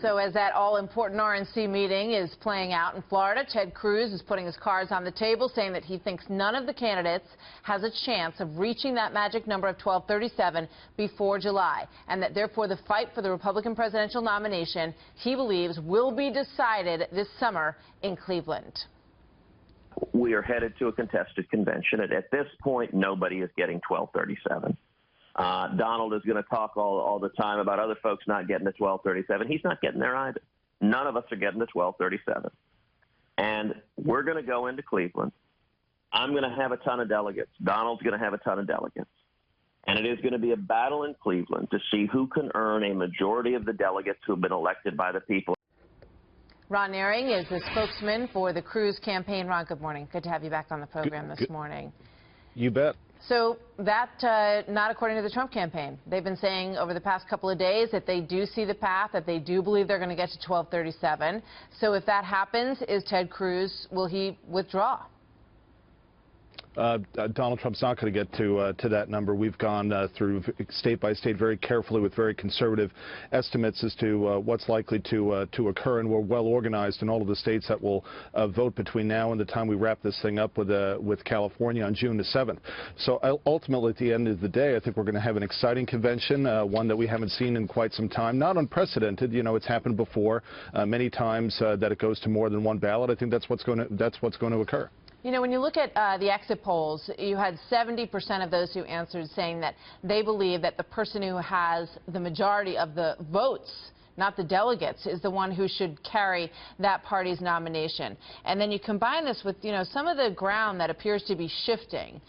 So as that all-important RNC meeting is playing out in Florida, Ted Cruz is putting his cards on the table, saying that he thinks none of the candidates has a chance of reaching that magic number of 1237 before July, and that therefore the fight for the Republican presidential nomination, he believes, will be decided this summer in Cleveland. We are headed to a contested convention. At this point, nobody is getting 1237. Donald is going to talk all the time about other folks not getting to 1237. He's not getting there either. None of us are getting to 1237. And we're going to go into Cleveland. I'm going to have a ton of delegates. Donald's going to have a ton of delegates. And it is going to be a battle in Cleveland to see who can earn a majority of the delegates who have been elected by the people. Ron Nehring is the spokesman for the Cruz campaign. Ron, good morning. Good to have you back on the program this morning. You bet. So that, not according to the Trump campaign. They've been saying over the past couple of days that they do see the path, that they do believe they're going to get to 1237. So if that happens, is Ted Cruz, will he withdraw? Donald Trump's not going to get to that number. We've gone through state by state very carefully with very conservative estimates as to what's likely to occur, and we're well organized in all of the states that will vote between now and the time we wrap this thing up with California on June the 7th. So ultimately, at the end of the day, I think we're going to have an exciting convention, one that we haven't seen in quite some time. Not unprecedented. You know, it's happened before many times that it goes to more than one ballot. I think that's what's going to occur. You know, when you look at the exit polls, you had 70% of those who answered saying that they believe that the person who has the majority of the votes, not the delegates, is the one who should carry that party's nomination. And then you combine this with, you know, some of the ground that appears to be shifting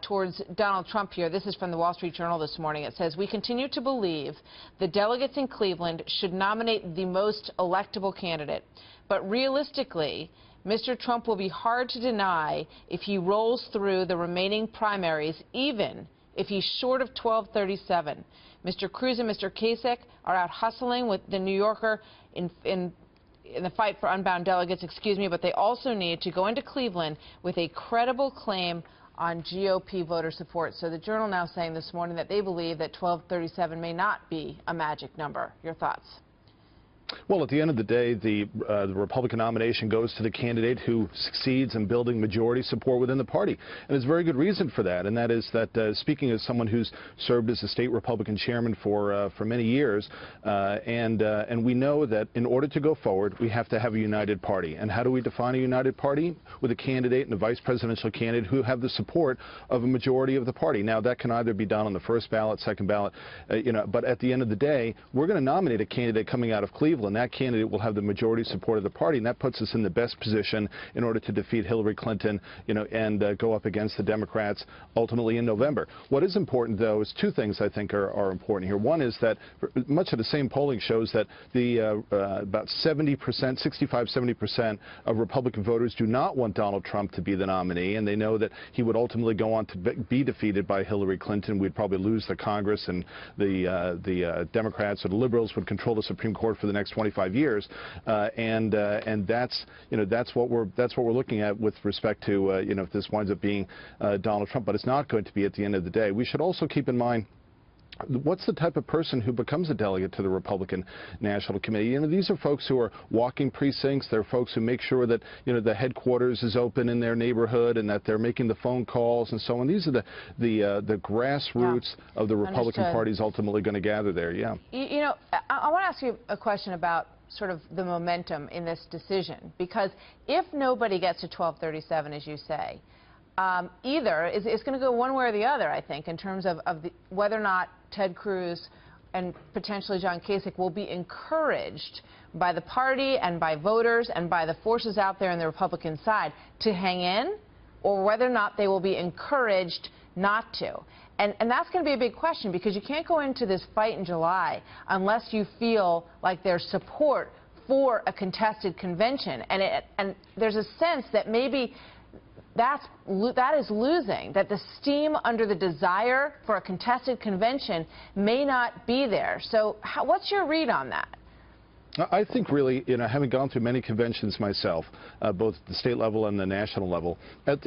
towards Donald Trump here. This is from the Wall Street Journal this morning. It says, "We continue to believe the delegates in Cleveland should nominate the most electable candidate. But realistically, Mr. Trump will be hard to deny if he rolls through the remaining primaries, even if he's short of 1237. Mr. Cruz and Mr. Kasich are out hustling with the New Yorker in the fight for unbound delegates, but they also need to go into Cleveland with a credible claim on GOP voter support." So the Journal now saying this morning that they believe that 1237 may not be a magic number. Your thoughts? Well, at the end of the day, the Republican nomination goes to the candidate who succeeds in building majority support within the party. And there's a very good reason for that, and that is that speaking as someone who's served as a state Republican chairman for many years, and we know that in order to go forward, we have to have a united party. And how do we define a united party? With a candidate and a vice presidential candidate who have the support of a majority of the party. Now, that can either be done on the first ballot, second ballot, but at the end of the day, we're going to nominate a candidate coming out of Cleveland. That candidate will have the majority support of the party, and that puts us in the best position in order to defeat Hillary Clinton, and go up against the Democrats ultimately in November. What is important, though, is two things I think are important here. One is that much of the same polling shows that about 70%, 65-70% of Republican voters do not want Donald Trump to be the nominee, and they know that he would ultimately go on to be defeated by Hillary Clinton. We'd probably lose the Congress, and the Democrats or the liberals would control the Supreme Court for the next 25 years, and that's what we're looking at with respect to if this winds up being Donald Trump. But it's not going to be at the end of the day. We should also keep in mind, what's the type of person who becomes a delegate to the Republican National Committee? These are folks who are walking precincts. They're folks who make sure that, the headquarters is open in their neighborhood and that they're making the phone calls and so on. These are the grassroots of the Republican Party is ultimately going to gather there, yeah. I want to ask you a question about sort of the momentum in this decision, because if nobody gets to 1237, as you say, either it's going to go one way or the other, I think, in terms of whether or not Ted Cruz and potentially John Kasich will be encouraged by the party and by voters and by the forces out there on the Republican side to hang in, or whether or not they will be encouraged not to. And that's going to be a big question, because you can't go into this fight in July unless you feel like there's support for a contested convention. And there's a sense that maybe that is losing, that the steam under the desire for a contested convention may not be there. So what's your read on that? I think really, having gone through many conventions myself, both at the state level and the national level,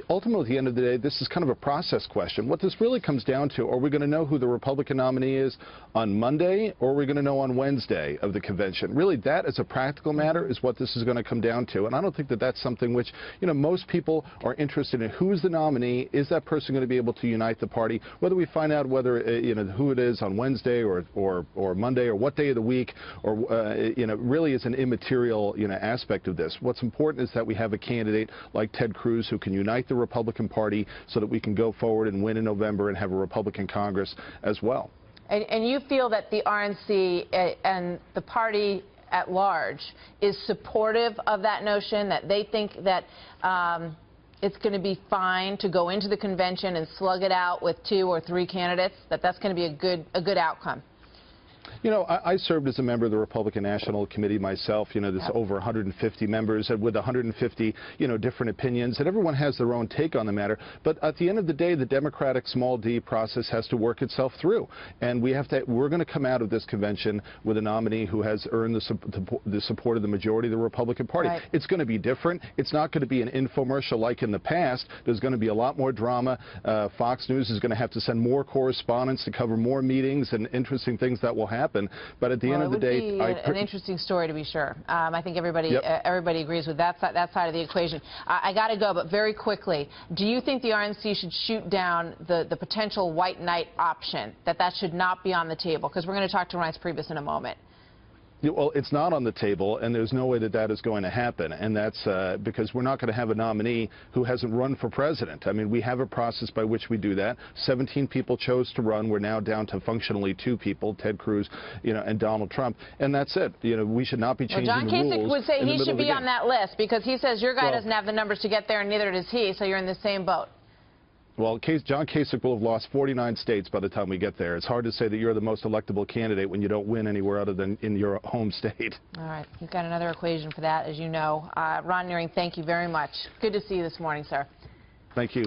ultimately at the end of the day, this is kind of a process question. What this really comes down to, are we going to know who the Republican nominee is on Monday, or are we going to know on Wednesday of the convention? Really, that as a practical matter is what this is going to come down to. And I don't think that that's something which, most people are interested in. Who is the nominee? Is that person going to be able to unite the party? Whether we find out whether, who it is on Wednesday or Monday or what day of the week, or, really is an immaterial, aspect of this. What's important is that we have a candidate like Ted Cruz who can unite the Republican Party so that we can go forward and win in November and have a Republican Congress as well. And you feel that the RNC and the party at large is supportive of that notion, that they think that it's going to be fine to go into the convention and slug it out with 2 or 3 candidates, that that's going to be a good outcome? I served as a member of the Republican National Committee myself. There's over 150 members with 150, different opinions, and everyone has their own take on the matter. But at the end of the day, the Democratic small d process has to work itself through. And we're going to come out of this convention with a nominee who has earned the support of the majority of the Republican Party. Right. It's going to be different. It's not going to be an infomercial like in the past. There's going to be a lot more drama. Fox News is going to have to send more correspondents to cover more meetings and interesting things that will happen. But at the end of the day, it would be an interesting story, to be sure. I think everybody agrees with that side of the equation. I got to go, but very quickly, do you think the RNC should shoot down the potential white knight option, that should not be on the table? Because we're going to talk to Reince Priebus in a moment. Well, it's not on the table, and there's no way that is going to happen, and that's because we're not going to have a nominee who hasn't run for president. I mean, we have a process by which we do that. 17 people chose to run. We're now down to functionally 2 people, Ted Cruz, and Donald Trump, and that's it. We should not be changing the rules. John Kasich would say he should be on that list because he says your guy doesn't have the numbers to get there, and neither does he, so you're in the same boat. Well, John Kasich will have lost 49 states by the time we get there. It's hard to say that you're the most electable candidate when you don't win anywhere other than in your home state. All right. You've got another equation for that, as you know. Ron Nearing, thank you very much. Good to see you this morning, sir. Thank you.